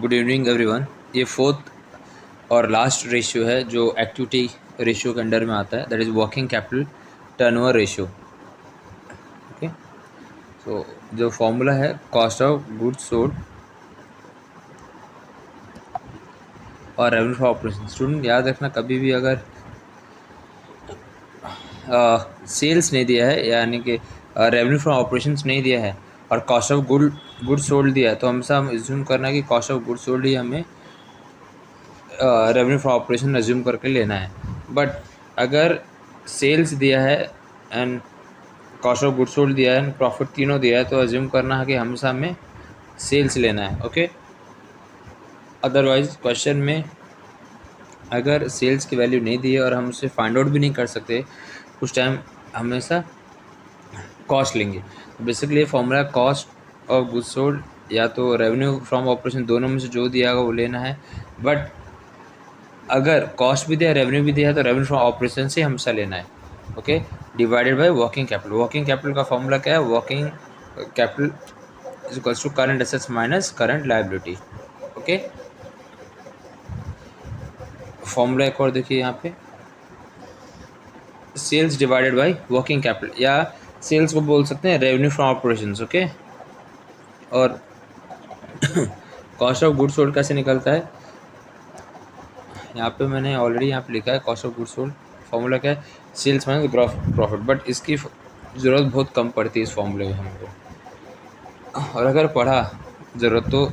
Good evening everyone. ये fourth और last ratio है जो एक्टिविटी रेशियो के अंडर में आता है, that is working capital turnover ratio. Okay, so जो फॉर्मूला है कॉस्ट ऑफ गुड्स सोल्ड और रेवेन्यू फॉर ऑपरेशन। स्टूडेंट याद रखना, कभी भी अगर सेल्स नहीं दिया है यानी कि रेवेन्यू फ्रॉम ऑपरेशंस नहीं दिया है और कॉस्ट ऑफ गुड्स सोल्ड दिया है, तो हमेशा हम एज्यूम करना है कि कॉस्ट ऑफ गुड्स सोल्ड ही हमें रेवेन्यू फ्रॉम ऑपरेशन एज्यूम करके लेना है। बट अगर सेल्स दिया है and cost of goods sold दिया है एंड प्रॉफिट तीनों दिया है, तो एज्यूम करना है कि हमेशा हमें सेल्स लेना है। ओके, अदरवाइज क्वेश्चन में अगर सेल्स की वैल्यू नहीं दी है और हम उसे फाइंड आउट भी नहीं कर सकते, उस टाइम हमेशा कॉस्ट लेंगे। तो basically formula cost of goods sold या तो रेवेन्यू फ्रॉम ऑपरेशन, दोनों में से जो दिया होगा वो लेना है। बट अगर कॉस्ट भी दिया रेवेन्यू भी दिया है तो रेवेन्यू फ्रॉम ऑपरेशन से हमेशा लेना है। Okay, divided by working capital. Working capital का फॉर्मूला क्या है? Working capital is equals to current assets minus current liability. Okay, formula एक और देखिए यहाँ पे, sales divided by working capital, या सेल्स को बोल सकते हैं रेवेन्यू फ्रॉम ऑपरेशंस। ओके, और कॉस्ट ऑफ गुड्स सोल्ड कैसे निकलता है? यहाँ पे मैंने ऑलरेडी यहाँ पे लिखा है cost of goods sold formula क्या है? Sales minus gross profit. But इसकी ज़रूरत बहुत कम पड़ती है इस फॉर्मूले में हमको, और अगर पढ़ा ज़रूरत तो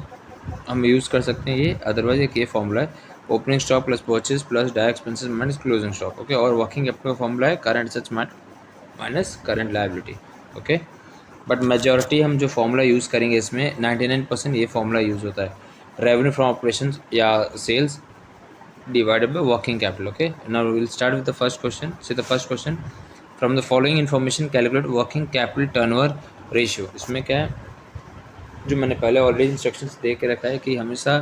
हम यूज़ कर सकते हैं ये। अदरवाइज एक ये फॉर्मूला है, opening stock plus purchase plus direct expenses minus closing stock. Okay, और वर्किंग कैपिटल का फॉर्मूला है current assets minus current liability. Okay, but majority हम जो फॉर्मूला यूज़ करेंगे इसमें 99% ये फॉर्मूला यूज़ होता है, रेवेन्यू फ्रॉम ऑपरेशन या sales divided by working capital. Okay, now we will start with the first question. See the first question, from the following information calculate working capital turnover ratio। इसमें क्या है, जो मैंने पहले already instructions दे के रखा है कि हमेशा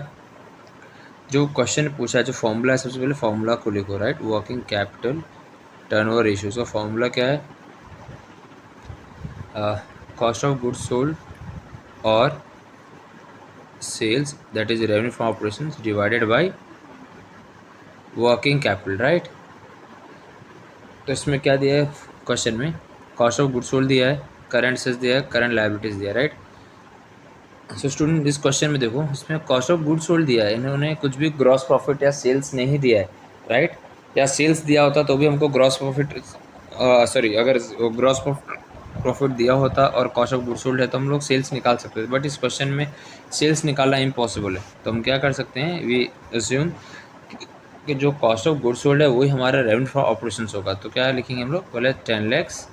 जो क्वेश्चन पूछा है, जो फॉर्मूला है, सबसे पहले फॉर्मूला को लिखो। Right, working capital turnover ratio. उसका फॉर्मूला क्या है? कॉस्ट ऑफ गुड्स सोल्ड और sales, that is revenue from operations divided by working capital. Right, तो इसमें क्या दिया है क्वेश्चन में? कॉस्ट ऑफ गुड्स सोल्ड दिया है, करंट एसेट्स दिया है, करंट लायबिलिटीज दिया है। राइट, सो स्टूडेंट इस क्वेश्चन में देखो, इसमें कॉस्ट ऑफ गुड्स सोल्ड दिया है, इन्होंने कुछ भी ग्रॉस प्रॉफिट या सेल्स नहीं दिया है। राइट, या सेल्स दिया होता तो भी हमको ग्रॉस प्रॉफिट सॉरी, अगर ग्रॉस प्रॉफिट दिया होता और कॉस्ट ऑफ गुड्स सोल्ड है तो हम लोग सेल्स निकाल सकते थे। बट इस क्वेश्चन में सेल्स निकालना इम्पॉसिबल है, तो हम क्या कर सकते हैं, वी अज्यूम कि जो कॉस्ट ऑफ गुड्स सोल्ड है वही हमारा रेवेन्यू फॉर ऑपरेशंस होगा। तो क्या लिखेंगे हम लोग? पहले 10 लैक्स।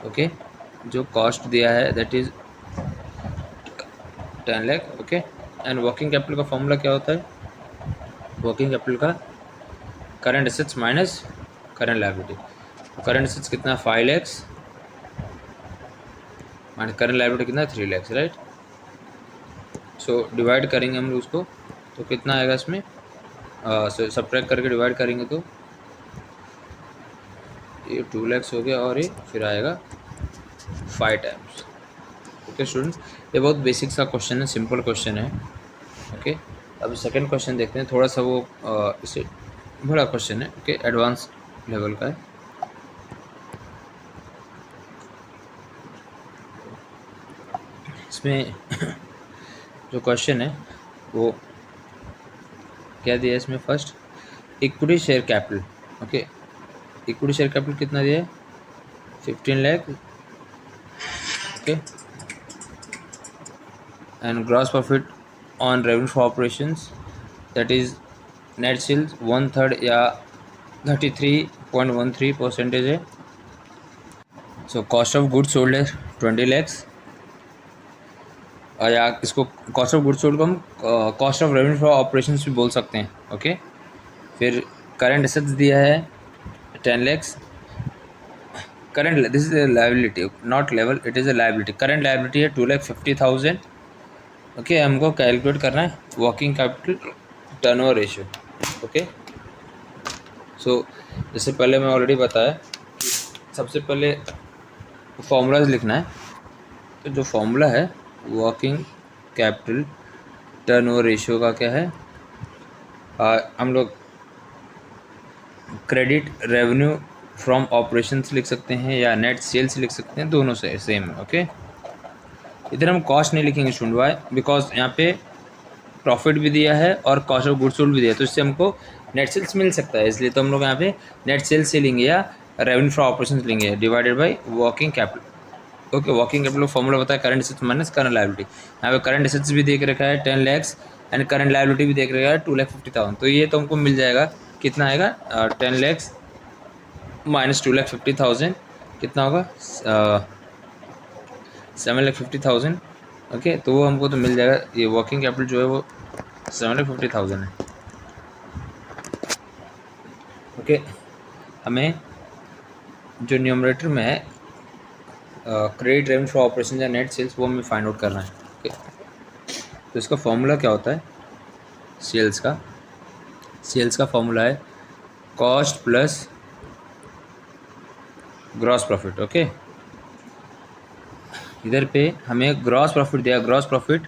ओके, जो कॉस्ट दिया है that is 10 lakh. Okay, and working capital का फॉर्मूला क्या होता है? वर्किंग कैपिटल का current assets minus current liability. Current assets कितना? 5 लैक्स माइनस करंट लायबिलिटी कितना? 3 लैक्स। राइट, सो डिवाइड करेंगे हम लोग उसको, तो कितना आएगा इसमें? सब्ट्रैक्ट करके डिवाइड करेंगे तो ये 2 लैक्स हो गया और ये फिर आएगा 5 टाइम्स। ओके स्टूडेंट, ये बहुत बेसिक सा क्वेश्चन है, सिंपल क्वेश्चन है। ओके, अब सेकंड क्वेश्चन देखते हैं, थोड़ा सा वो इसे बड़ा क्वेश्चन है। ओके, एडवांस लेवल का है। इसमें जो क्वेश्चन है वो क्या दिया है इसमें? First, equity share capital. Okay, equity share capital कितना दिया है? 15 lakh. Okay, and gross profit on revenue for operations that is net sales 1/3 या 33.13% है। So cost of goods sold है 20 लैक्स, और या इसको कॉस्ट ऑफ गुड्स सोल्ड को हम cost of revenue for operations भी बोल सकते हैं। ओके, फिर करंट एसेट्स दिया है 10 lakhs. Current, this is a liability, not level, it is a liability। Current liability है 2,50,000। ओके, हमको कैलकुलेट करना है working capital turnover ratio. Okay, so जैसे पहले मैं ऑलरेडी बताया कि सबसे पहले फॉर्मूलाज लिखना है। तो जो फॉर्मूला है वर्किंग कैपिटल टर्नओवर रेशियो का क्या है, हम लोग क्रेडिट रेवेन्यू फ्रॉम ऑपरेशंस लिख सकते हैं या नेट सेल्स लिख सकते हैं, दोनों से सेम है। ओके, इधर हम कॉस्ट नहीं लिखेंगे स्टूडेंट, वाई बिकॉज यहाँ पे प्रॉफिट भी दिया है और कॉस्ट ऑफ गुड्स सोल्ड भी दिया है, तो इससे हमको नेट सेल्स मिल सकता है, इसलिए तो हम लोग यहाँ पे नेट सेल्स से लेंगे या रेवेन्यू फ्रॉम ऑपरेशंस लेंगे divided by working capital. Okay, working capital formula बताया current assets minus current liability. यहाँ पे करंट एसेट्स भी देख रखा है 10 lakhs एंड करंट लायबिलिटी भी देख रखा है 2,50,000, तो ये तो हमको मिल जाएगा, कितना आएगा 10 lakhs माइनस 2,50,000 कितना होगा 7,50,000। ओके, तो वो हमको तो मिल जाएगा, ये वर्किंग कैपिटल जो है वो 7,50,000 है। ओके, हमें जो न्यूमरेटर में है क्रेडिट रेवेन्यू फॉर ऑपरेशन या नेट सेल्स, वो हमें फाइंड आउट करना है। ओके, तो इसका फॉर्मूला क्या होता है सेल्स का फॉर्मूला है cost plus gross profit. Okay, इधर पे हमें ग्रॉस प्रॉफिट दिया, gross profit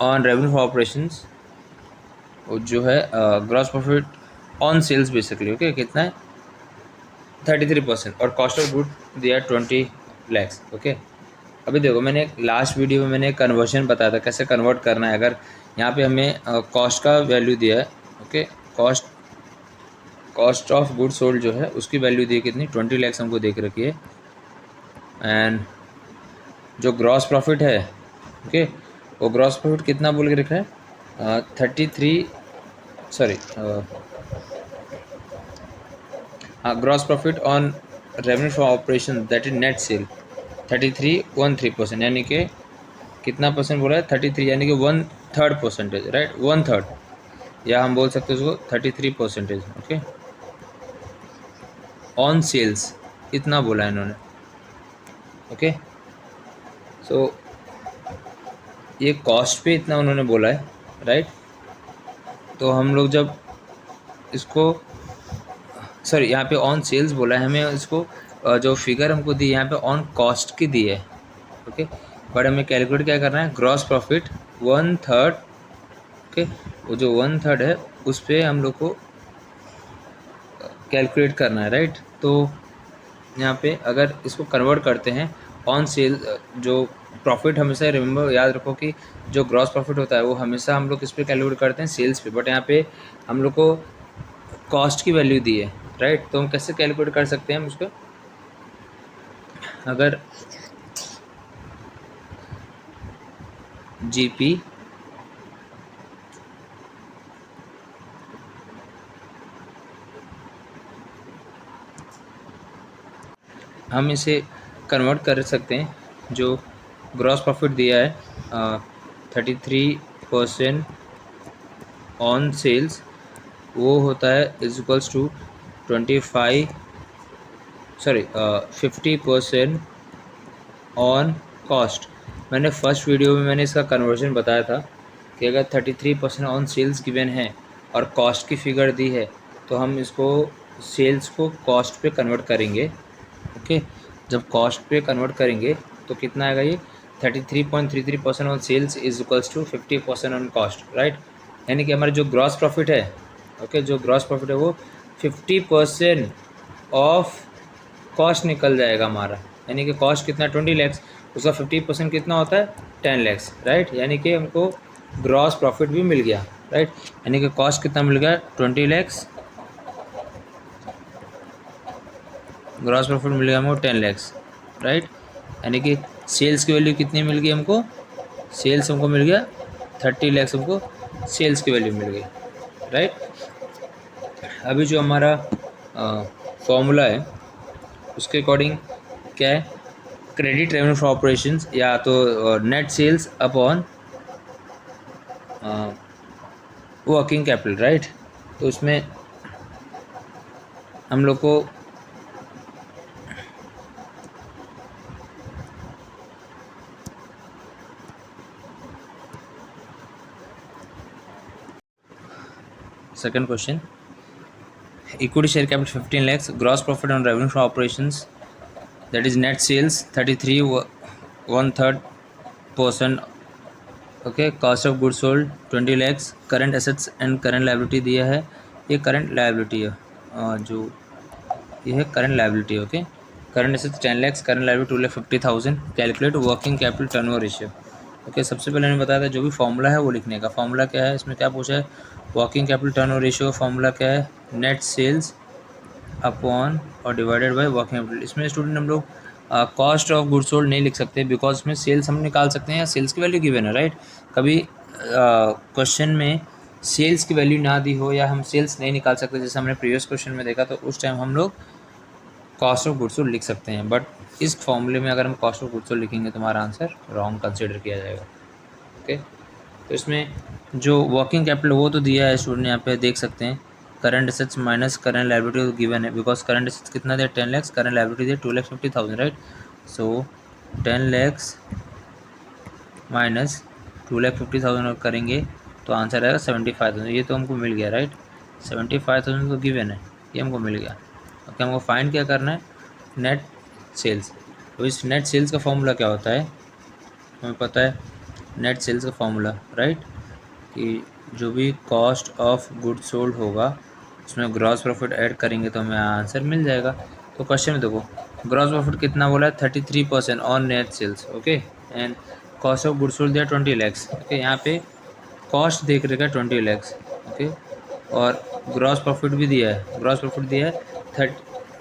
on revenue for operations जो है gross profit on sales basically. Okay, कितना है 33%, और कॉस्ट ऑफ गुड दिया 20 lakhs। ओके, अभी देखो मैंने लास्ट वीडियो में मैंने कन्वर्जन बताया था कैसे कन्वर्ट करना है। अगर यहाँ पे हमें कॉस्ट का वैल्यू दिया है, okay, cost of good sold जो है उसकी वैल्यू दी है कितनी 20 lakhs हमको देख रखी है, एंड जो ग्रॉस प्रॉफिट है, ओके, वो ग्रॉस प्रॉफिट कितना बोल के रखा है 33, सॉरी हाँ, gross profit on revenue from operation that is net cell 33.13%, यानी कि कितना परसेंट बोला है 33, यानी कि 1/3%, राइट, 1/3, या हम बोल सकते हैं उसको 33%। ओके, ऑन सेल्स इतना बोला है इन्होंने। ओके, सो ये कॉस्ट पे इतना उन्होंने बोला है, राइट, तो हम लोग जब इसको, सॉरी यहाँ पे ऑन सेल्स बोला है, हमें इसको जो फिगर हमको दी यहाँ पे ऑन कॉस्ट की दी है। ओके, बट हमें कैलकुलेट क्या करना है, ग्रॉस प्रॉफिट 1/3। ओके, वो जो 1/3 है उस पर हम लोग को कैलकुलेट करना है, राइट। तो यहाँ पे अगर इसको कन्वर्ट करते हैं ऑन सेल, जो प्रॉफिट हमेशा रिमेंबर याद रखो कि जो ग्रॉस प्रॉफिट होता है वो हमेशा हम लोग किस पे कैलकुलेट करते हैं, सेल्स पे, बट यहाँ पे हम लोग को कॉस्ट की वैल्यू दी है, राइट। तो हम कैसे कैलकुलेट कर सकते हैं हम उसको, अगर जीपी हम इसे कन्वर्ट कर सकते हैं, जो ग्रॉस प्रॉफिट दिया है 33% ऑन सेल्स, वो होता है is equals to 50% on cost. मैंने फर्स्ट वीडियो में मैंने इसका कन्वर्जन बताया था कि अगर 33% ऑन सेल्स गिवन है और कॉस्ट की फिगर दी है, तो हम इसको सेल्स को कॉस्ट पे कन्वर्ट करेंगे। ओके, जब कॉस्ट पे कन्वर्ट करेंगे तो कितना आएगा, ये 33.33% on sales is equals to 50% on cost, right. यानी कि हमारा जो ग्रॉस प्रॉफिट है, ओके, जो ग्रॉस प्रॉफिट है वो 50% ऑफ कॉस्ट निकल जाएगा हमारा, यानी कि कॉस्ट कितना 20 lakhs, उसका 50% कितना होता है 10 lakhs, राइट। यानी कि हमको ग्रॉस प्रॉफिट भी मिल गया, राइट, यानी कि कॉस्ट कितना मिल गया 20 lakhs, ग्रॉस प्रॉफिट मिल गया हमको 10 lakhs, राइट। यानी कि सेल्स की वैल्यू कितनी मिल गई हमको, सेल्स हमको मिल गया 30 lakhs, हमको सेल्स की वैल्यू मिल गई, राइट। अभी जो हमारा फॉर्मूला है उसके अकॉर्डिंग क्या है, क्रेडिट रेवेन्यू फॉर ऑपरेशंस या तो net sales upon working capital, right. तो उसमें हम लोग को second question, equity share capital 15 lakhs, gross profit on revenue for operations that is net sales 33 1/3% okay, cost of good sold 20 lakhs, current assets and current liability दिया है, ये current liability है, जो ये है current liability. Okay, current assets 10 lakhs, current liability 2,50,000, calculate working capital turnover ratio. Okay, सबसे पहले मैंने बताया था जो भी फॉर्मूला है वो लिखने का। फॉर्मूला क्या है, इसमें क्या पूछा है, वर्किंग कैपिटल टर्नओवर रेशियो का फॉर्मूला क्या है, नेट सेल्स अपॉन और डिवाइडेड बाय वर्किंग कैपिटल। इसमें स्टूडेंट हम लोग कॉस्ट ऑफ गुड सोल्ड नहीं लिख सकते, बिकॉज इसमें सेल्स हम निकाल सकते हैं या सेल्स की वैल्यू गिवन है, राइट। कभी क्वेश्चन में सेल्स की वैल्यू ना दी हो या हम सेल्स नहीं निकाल सकते, जैसे हमने प्रीवियस क्वेश्चन में देखा, तो उस टाइम हम लोग कॉस्ट ऑफ गुड सोल्ड लिख सकते हैं। बट इस फॉर्मूले में अगर हम कॉस्ट ऑफ गुड सोल्ड लिखेंगे तो हमारा आंसर रॉन्ग कंसिडर किया जाएगा। ओके, तो इसमें जो वर्किंग कैपिटल वो तो दिया है स्टूडेंट, यहाँ पे देख सकते हैं, current assets minus current liability given है, बिकॉज करंट एसेट्स कितना दिया 10 लैक्स, करंट लायबिलिटी दिया 2,50,000, राइट। सो 10 लैक्स माइनस 2,50,000 करेंगे तो आंसर आएगा 75,000। ये तो हमको मिल गया, राइट। 75,000 तो गिवन है, ये हमको मिल गया। ओके, हमको फाइंड क्या करना है, नेट सेल्स। तो इस नेट सेल्स का फॉर्मूला क्या होता है, हमें पता है नेट सेल्स का फॉर्मूला, राइट, कि जो भी कॉस्ट ऑफ गुड सोल्ड होगा उसमें ग्रॉस प्रॉफिट ऐड करेंगे तो हमें आंसर मिल जाएगा। तो क्वेश्चन में देखो, ग्रॉस प्रॉफिट कितना बोला है, 33% on net sales. Okay, and cost of good sold दिया 20 लैक्स। ओके, यहाँ पे कॉस्ट देख रहेगा 20 लैक्स। ओके, और ग्रॉस प्रॉफिट भी दिया है, ग्रॉस प्रॉफिट दिया है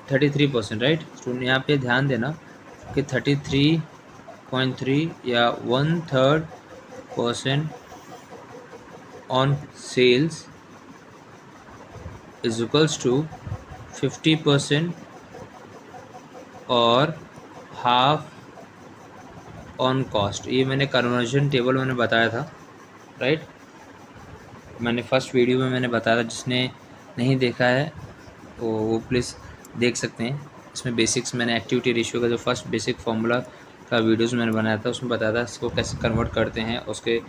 33%, राइट। स्टूडेंट यहाँ पे ध्यान देना कि 33.3 या 1/3% on sales is equals to 50% और हाफ ऑन कॉस्ट। ये मैंने कन्वर्जन टेबल मैंने बताया था, राइट। मैंने फर्स्ट वीडियो में मैंने बताया था, जिसने नहीं देखा है वो प्लीज़ देख सकते हैं। इसमें बेसिक्स मैंने एक्टिविटी रेशियो का जो फर्स्ट बेसिक फार्मूला का वीडियोस मैंने बनाया था, उसमें बताया था इसको कैसे कन्वर्ट करते हैं, उसके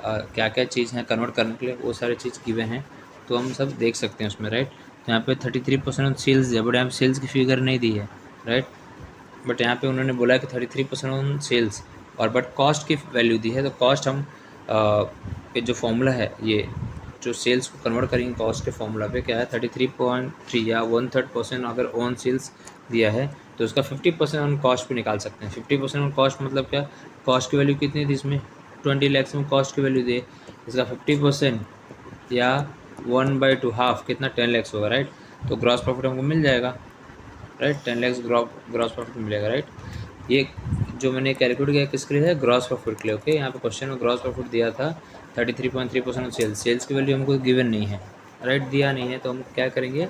क्या क्या चीज़ हैं कन्वर्ट करने के लिए, वो सारी चीज़ गिवन हैं, तो हम सब देख सकते हैं उसमें, राइट। तो यहाँ पे 33% ऑन सेल्स है, बट यहाँ पे सेल्स की फिगर नहीं दी है, राइट। बट यहाँ पे उन्होंने बोला है कि 33% ऑन सेल्स, और बट कॉस्ट की वैल्यू दी है। तो कॉस्ट हम ये जो फॉर्मूला है, ये जो सेल्स को कन्वर्ट करेंगे कॉस्ट के फॉर्मूला पे, क्या है 33.3 या 1/3% अगर ऑन सेल्स दिया है तो उसका 50% ऑन कॉस्ट पे निकाल सकते हैं। 50% ऑन कॉस्ट मतलब क्या, कॉस्ट की वैल्यू कितनी थी इसमें, 20 लैक्स में कॉस्ट की वैल्यू दे, इसका 50% या 1/2 हाफ कितना 10 लैक्स होगा, राइट। तो ग्रॉस प्रॉफिट हमको मिल जाएगा, राइट, 10 लैक्स ग्रॉस प्रॉफिट मिलेगा, राइट। ये जो मैंने कैलकुलेट किया किसके लिए है, ग्रॉस प्रॉफिट के लिए। ओके, यहाँ पे क्वेश्चन में ग्रॉस प्रॉफिट दिया था 33.3% सेल्स, सेल्स की वैल्यू हमको गिवन नहीं है, राइट, दिया नहीं है, तो हम क्या करेंगे,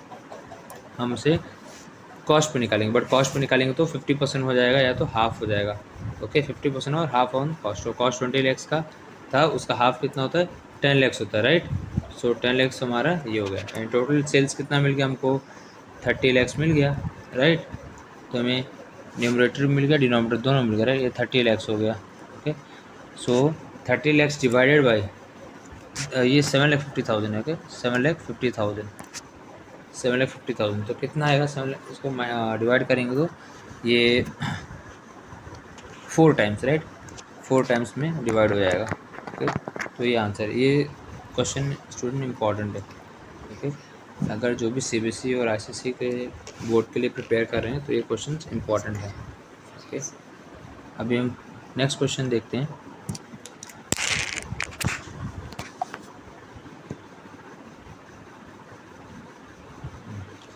हम उसे कॉस्ट पे निकालेंगे। बट कॉस्ट पे निकालेंगे तो 50% हो जाएगा या तो हाफ हो जाएगा। ओके, 50% और हाफ ऑन कॉस्ट। तो कॉस्ट 20 लैक्स का था, उसका हाफ कितना होता है, 10 लैक्स होता है, राइट। सो 10 लैक्स हमारा ये हो गया, एंड टोटल सेल्स कितना मिल गया हमको, 30 लैक्स मिल गया, राइट। तो हमें न्यूमरेटर मिल गया, डिनोमिनेटर दोनों मिल गया, राइट। ये 30 लैक्स हो गया। Okay, so 30 lakhs divided by ये 7,50,000 है। ओके, 7,50,000, 7,50,000 तो कितना आएगा, 7 लाख, इसको डिवाइड करेंगे तो ये 4 टाइम्स, राइट, 4 टाइम्स में डिवाइड हो जाएगा। ओके, तो ये आंसर, ये क्वेश्चन स्टूडेंट इम्पॉर्टेंट है। ओके, अगर जो भी सीबीएसई और आईसीएसई के बोर्ड के लिए प्रिपेयर कर रहे हैं तो ये क्वेश्चन इम्पॉर्टेंट है। ओके, अभी हम नेक्स्ट क्वेश्चन देखते हैं।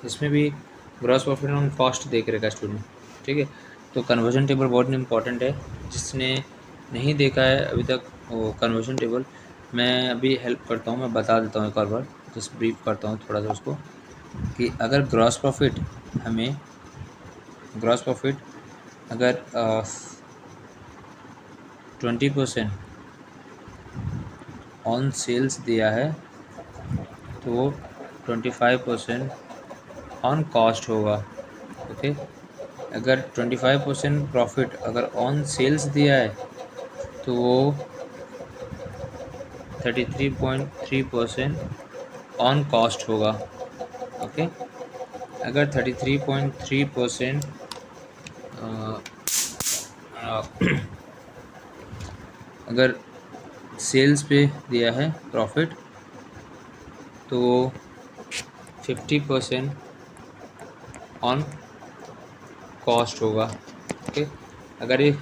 इसमें भी ग्रॉस प्रॉफिट ऑन कॉस्ट देख रहेगा स्टूडेंट, ठीक है। तो कन्वर्जन टेबल बहुत इंपॉर्टेंट है, जिसने नहीं देखा है अभी तक वो कन्वर्जन टेबल, मैं अभी हेल्प करता हूँ, मैं बता देता हूँ एक और बार, जस्ट ब्रीफ करता हूँ थोड़ा सा उसको, कि अगर ग्रॉस प्रॉफिट हमें, ग्रॉस प्रॉफिट अगर 20% ऑन सेल्स दिया है तो 25% ऑन कॉस्ट होगा। ओके, अगर 25% प्रॉफिट अगर ऑन सेल्स दिया है तो वो 33.3% ऑन कॉस्ट होगा। ओके, अगर 33.3% अगर सेल्स पे दिया है प्रॉफिट, तो 50% ऑन कॉस्ट होगा। ओके, अगर ये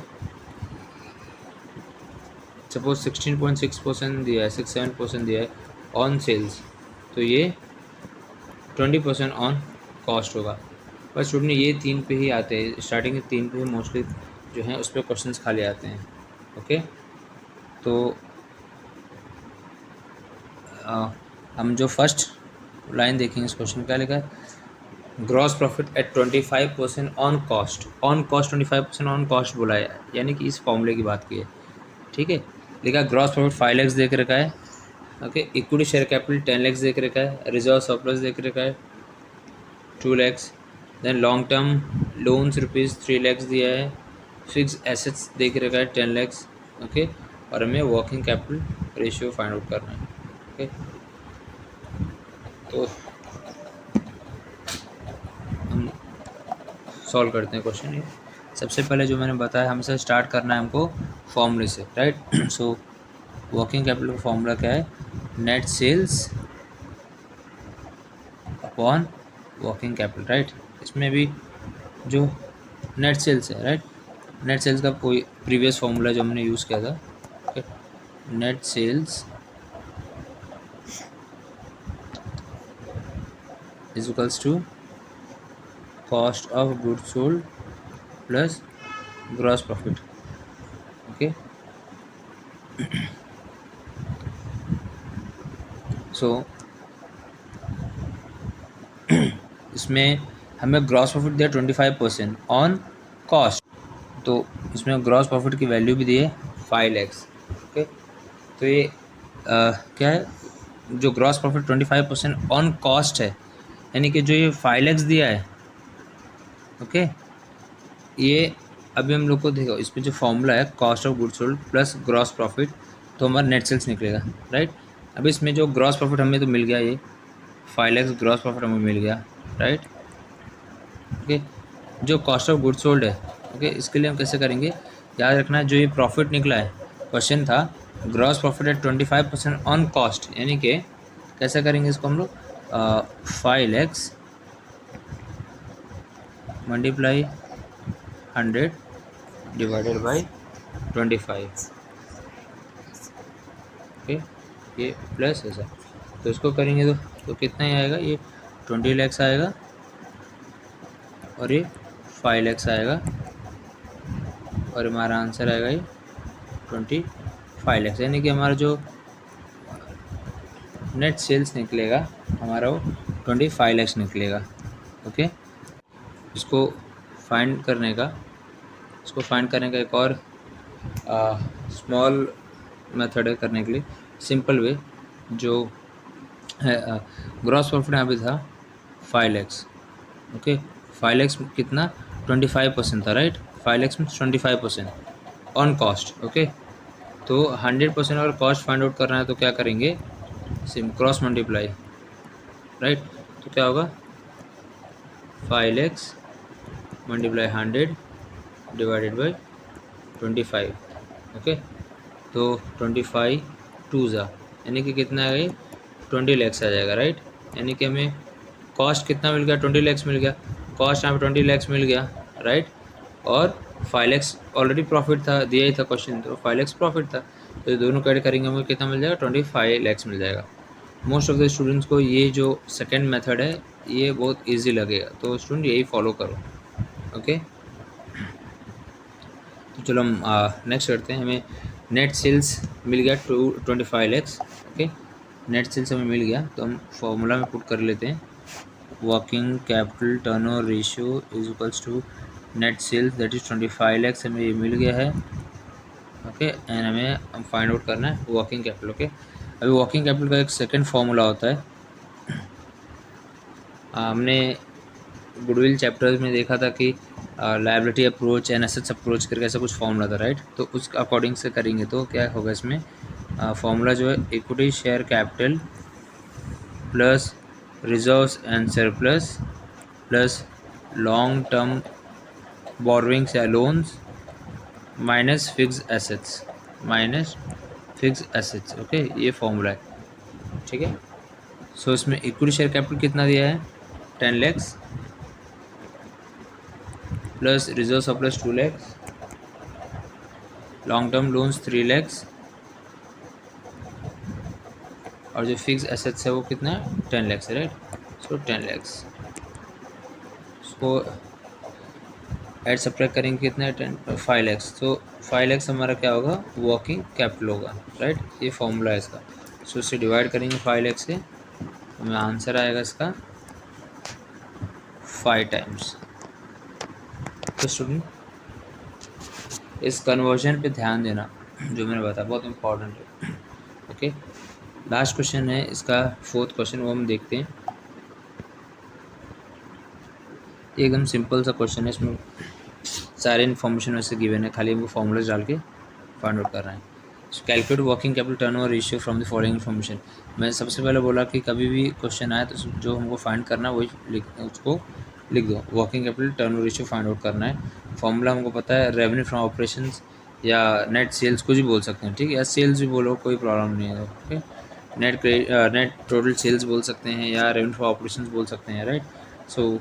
सपोज 16.6% दिया है, 67% दिया है ऑन सेल्स, तो ये 20% ऑन कॉस्ट होगा। बस स्टूडेंट ये 3 पे ही आते हैं, स्टार्टिंग के 3 पे मोस्टली जो हैं उस पर क्वेश्चंस खाली आते हैं। ओके, तो हम जो फर्स्ट लाइन देखेंगे इस क्वेश्चन क्या लिखा है, gross profit at 25% on cost. On cost 25% on cost बोला है, यानी कि इस फॉर्मूले की बात की है। ठीक है, लिखा ग्रॉस प्रॉफिट 5 लैक्स देख रखा है। Okay, equity share capital 10 lakhs देख रखा है, रिजर्व सरप्लस देख रखा है 2 lakhs, then long term loans rupees 3 lakhs दिया है, फिक्स एसेट्स देख रखा है 10 लैक्स। ओके, और हमें working capital ratio find out करना है। ओके, तो हम सॉल्व करते हैं क्वेश्चन। ये सबसे पहले जो मैंने बताया, हमसे स्टार्ट करना है हमको फॉर्मूले से, राइट। सो वर्किंग कैपिटल का फॉर्मूला क्या है, net sales upon working capital, right. इसमें भी जो नेट सेल्स है, राइट, नेट सेल्स का कोई प्रीवियस फॉर्मूला जो हमने यूज़ किया था, net sales is equals to cost of goods sold plus gross profit. Okay, so इसमें हमें ग्रॉस प्रॉफिट दिया 25% ऑन कॉस्ट, तो इसमें ग्रॉस प्रॉफिट की वैल्यू भी दी है 5 लैक्स। ओके, तो ये क्या है, जो ग्रॉस प्रॉफिट 25% ऑन कॉस्ट है, यानी कि जो ये 5 लैक्स दिया है, ओके, ये अभी हम लोग को देखो इसमें जो फॉर्मूला है cost of goods sold plus gross profit, तो हमारा नेट सेल्स निकलेगा, राइट। अब इसमें जो ग्रॉस प्रॉफिट हमें तो मिल गया, ये 5 लैक्स ग्रॉस प्रॉफिट हमें मिल गया, राइट। ओके, जो कॉस्ट ऑफ गुड्स सोल्ड है, ओके, इसके लिए हम कैसे करेंगे, याद रखना जो ये प्रॉफिट निकला है, क्वेश्चन था gross profit at 25% on cost, यानी कि कैसे करेंगे इसको हम लोग, 5 lakhs multiply 100 divided by 25। Okay, ये प्लस ऐसा, तो इसको करेंगे तो कितना ही आएगा, ये 20 लैक्स आएगा और ये 5 लैक्स आएगा, और हमारा आंसर आएगा ये 25 लैक्स, यानी कि हमारा जो नेट सेल्स निकलेगा हमारा वो 25 लैक्स निकलेगा। ओके, इसको फाइंड करने का एक और स्मॉल मेथड है करने के लिए, सिंपल वे जो है, ग्रॉस प्रॉफिट यहाँ पे था 5 लैक्स। ओके, 5 लैक्स कितना, 25% था, राइट। 5 लैक्स में 25% ऑन कॉस्ट। ओके, तो 100% अगर कॉस्ट फाइंड आउट करना है तो क्या करेंगे, सिम क्रॉस मल्टीप्लाई, राइट। तो क्या होगा, 5 lakhs multiply 100 divided by 25। Okay, तो 25 टू ज़ा, यानी कि कितना आ गई, 20 लैक्स आ जाएगा, राइट। यानी कि हमें कॉस्ट कितना मिल गया, 20 लैक्स मिल गया, कॉस्ट यहाँ पे 20 लैक्स मिल गया, राइट। और 5 लैक्स ऑलरेडी प्रॉफिट था, दिया ही था क्वेश्चन, तो 5 लैक्स प्रॉफिट था, तो ये दोनों ऐड करेंगे हमें कितना मिल जाएगा, 25 लैक्स मिल जाएगा। मोस्ट ऑफ द स्टूडेंट्स को ये जो सेकेंड मेथड है ये बहुत ईजी लगेगा, तो स्टूडेंट यही फॉलो करो। ओके, तो चलो हम नेक्स्ट करते हैं। हमें नेट सेल्स मिल गया 25 लैक्स। ओके, नेट सेल्स हमें मिल गया, तो हम फॉर्मूला में पुट कर लेते हैं, working capital turnover ratio is equals to net sales, that is 25 lakhs हमें ये मिल गया है। ओके, एंड हमें फाइंड आउट करना है वर्किंग कैपिटल। ओके, अभी वर्किंग कैपिटल का एक सेकेंड फॉर्मूला होता है, हमने गुडविल चैप्टर्स में देखा था कि liability approach and assets approach करके ऐसा कुछ फॉर्मूला था, राइट। तो उस अकॉर्डिंग से करेंगे तो क्या होगा, इसमें फॉर्मूला जो है equity share capital plus reserves and surplus plus long term borrowings या loans minus fix assets fix assets, okay, ये फॉर्मूला है, ठीक है। सो इसमें इक्विटी शेयर कैपिटल कितना दिया है, 10 lakhs plus reserve surplus 2 lakhs, long term loans 3 lakhs, और जो फिक्स एसेट्स है वो कितना है, 10 लैक्स है, राइट। सो 10 लैक्स, उसको एड सब्ट्रैक्ट करेंगे कितना है, 5 लैक्स। तो 5 लैक्स हमारा क्या होगा, वर्किंग कैपिटल होगा, राइट, ये फॉर्मूला है इसका। सो इसे डिवाइड करेंगे 5 लैक्स से, हमें आंसर आएगा इसका 5 टाइम्स। तो स्टूडेंट इस कन्वर्जन पे ध्यान देना, जो मैंने बताया बहुत इंपॉर्टेंट है, ओके। लास्ट क्वेश्चन है इसका, फोर्थ क्वेश्चन, वो हम देखते हैं। एकदम सिंपल सा क्वेश्चन है, इसमें सारे इन्फॉर्मेशन वैसे गिवन है, खाली हमको फॉर्मूलाज डाल के फाइंड आउट कर रहे हैं। Calculate working capital turnover ratio from the following information. मैं सबसे पहले बोला कि कभी भी क्वेश्चन आए तो जो हमको फाइंड करना है वही उसको लिख दो, working capital turnover ratio find out करना है। फॉर्मूला हमको पता है, रेवेन्यू फ्रॉम ऑपरेशंस या नेट सेल्स कुछ भी बोल सकते हैं, ठीक है, या सेल्स भी बोलो, कोई प्रॉब्लम नहीं है, ओके। नेट टोटल सेल्स बोल सकते हैं या रेवेन्यू फ्रॉम ऑपरेशंस बोल सकते हैं, right. So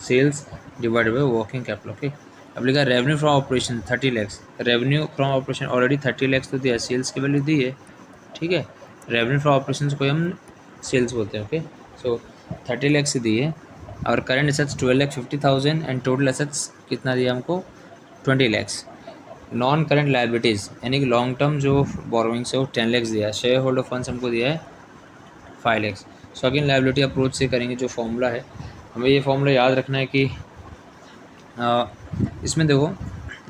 sales divided by working capital, okay. अब लिखा revenue from operation 30 lakhs, revenue from operation already 30 lakhs तो दिया, सेल्स की वैल्यू दी है, ठीक है। रेवेन्यू फ्रॉम ऑपरेशन को हम सेल्स बोलते हैं, ओके। सो 30 लैक्स दी है, और current assets 12,50,000 and total assets कितना दिया हमको, 20 लैक्स। नॉन करेंट लाइबिलिटीज़ यानी कि लॉन्ग टर्म जो बोरोइंग से वो 10 लैक्स दिया, शेयर होल्डर फंड्स हमको दिया है 5 lakhs. So again liability approach से करेंगे, जो फॉर्मूला है हमें ये फॉर्मूला याद रखना है कि इसमें देखो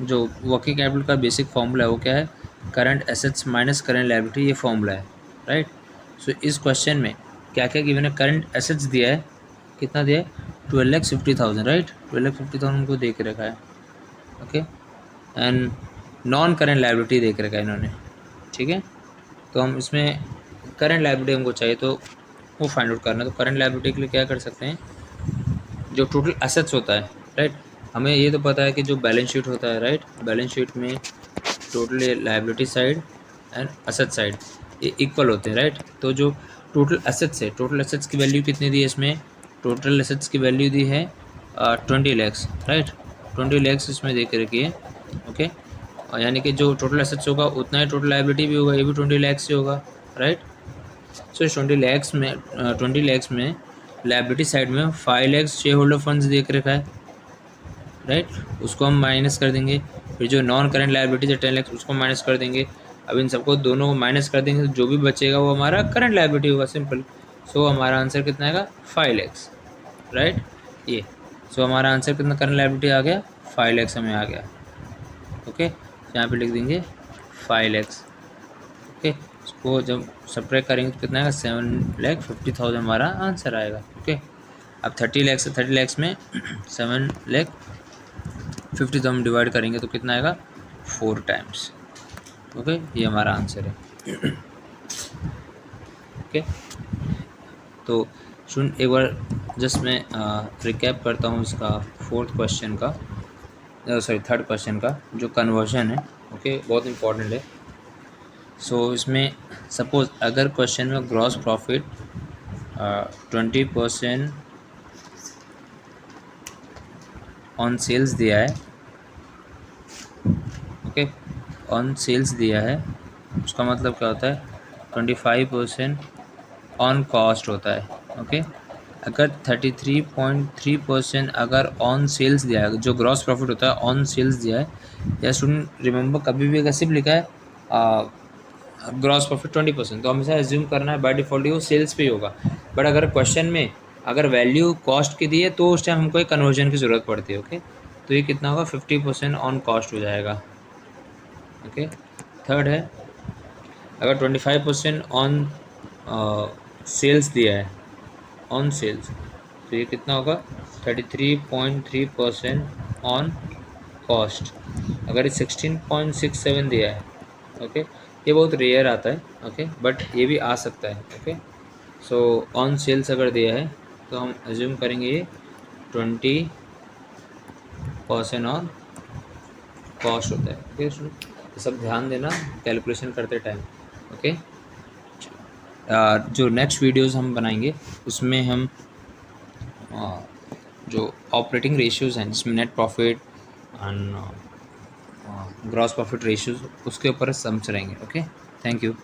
जो वर्किंग कैपिटल का बेसिक फॉर्मूला है वो क्या है, current assets minus current liability, ये फॉर्मूला है, राइट। सो इस क्वेश्चन में क्या क्या गिवन है, करंट एसेट्स दिया है, कितना दिया है, 12,50,000, राइट, 12,50,000 हमको दे के रखा है, okay. And non current liability दे के रखा है इन्होंने, ठीक है। तो हम इसमें करंट लायबिलिटी हमको चाहिए तो वो फाइंड आउट करना है। तो करंट लायबिलिटी के लिए क्या कर सकते हैं, जो टोटल एसेट्स होता है, राइट, हमें ये तो पता है कि जो बैलेंस शीट होता है, राइट, बैलेंस शीट में total liability side and asset side ये इक्वल होते हैं, राइट। तो जो टोटल एसेट्स है, टोटल एसेट्स की वैल्यू कितनी दी है इसमें, टोटल एसेट्स की वैल्यू दी है 20 लैक्स, राइट, 20 लैक्स इसमें दे के रखिए, ओके। और यानी कि जो टोटल एसेट्स होगा उतना ही टोटल लायबिलिटी भी होगा, ये भी 20 लैक्स से होगा, राइट। सो इस 20 लैक्स में लायबिलिटी साइड में 5 लैक्स शेयर होल्डर फंड्स देख रखा है, राइट, उसको हम माइनस कर देंगे। फिर जो नॉन करंट लायबिलिटीज है 10 लैक्स, उसको माइनस कर देंगे। अब इन सबको दोनों को माइनस कर देंगे तो जो भी बचेगा वो हमारा करंट लायबिलिटी होगा, सिंपल। सो हमारा आंसर कितना आएगा, 5 लैक्स, राइट, ये। सो हमारा आंसर कितना, करंट लायबिलिटी आ गया 5 लैक्स हमें आ गया, ओके। यहाँ पे लिख देंगे 5 लैक्स, ओके। इसको जब सब्ट्रैक्ट करेंगे तो कितना आएगा, 7,50,000 हमारा आंसर आएगा, ओके। अब 30 लैक्स से 30 लैक्स में 7,50,000 डिवाइड करेंगे तो कितना आएगा, 4 टाइम्स, ओके, ये हमारा आंसर है, ओके। तो सुन एक बार जस्ट मैं रिकैप करता हूँ इसका फोर्थ क्वेश्चन का, सॉरी थर्ड क्वेश्चन का, जो कन्वर्जन है, ओके, बहुत इंपॉर्टेंट है। सो इसमें सपोज अगर क्वेश्चन में ग्रॉस प्रॉफिट 20% ऑन सेल्स दिया है, ओके, ऑन सेल्स दिया है, उसका मतलब क्या होता है, 25% ऑन कॉस्ट होता है, ओके। अगर 33.3% अगर ऑन सेल्स दिया है, जो ग्रॉस प्रॉफिट होता है ऑन सेल्स दिया है, या स्टूडेंट रिमेंबर कभी भी अगर सिर्फ लिखा है ग्रॉस प्रॉफिट 20%, तो हमेशा एज्यूम करना है बाय डिफॉल्ट वो सेल्स पे ही होगा। बट अगर क्वेश्चन में अगर वैल्यू कॉस्ट की दी है तो उस टाइम हमको एक कन्वर्जन की ज़रूरत पड़ती है, ओके। तो ये कितना होगा, 50% ऑन कॉस्ट हो जाएगा, ओके। थर्ड है अगर 25% ऑन सेल्स दिया है, ऑन सेल्स, तो ये कितना होगा, 33.3% ऑन कॉस्ट। अगर ये 16.67 दिया है, ओके, ये बहुत रेयर आता है, ओके, बट ये भी आ सकता है, ओके। सो ऑन सेल्स अगर दिया है तो हम एज्यूम करेंगे ये 20% ऑन कॉस्ट होता है, ओके। ये सब ध्यान देना कैलकुलेशन करते टाइम। ओके, जो नेक्स्ट वीडियोस हम बनाएंगे उसमें हम जो ऑपरेटिंग रेशियोज़ हैं जिसमें net profit and gross profit ratios उसके ऊपर समझ रहेंगे। Okay, thank you.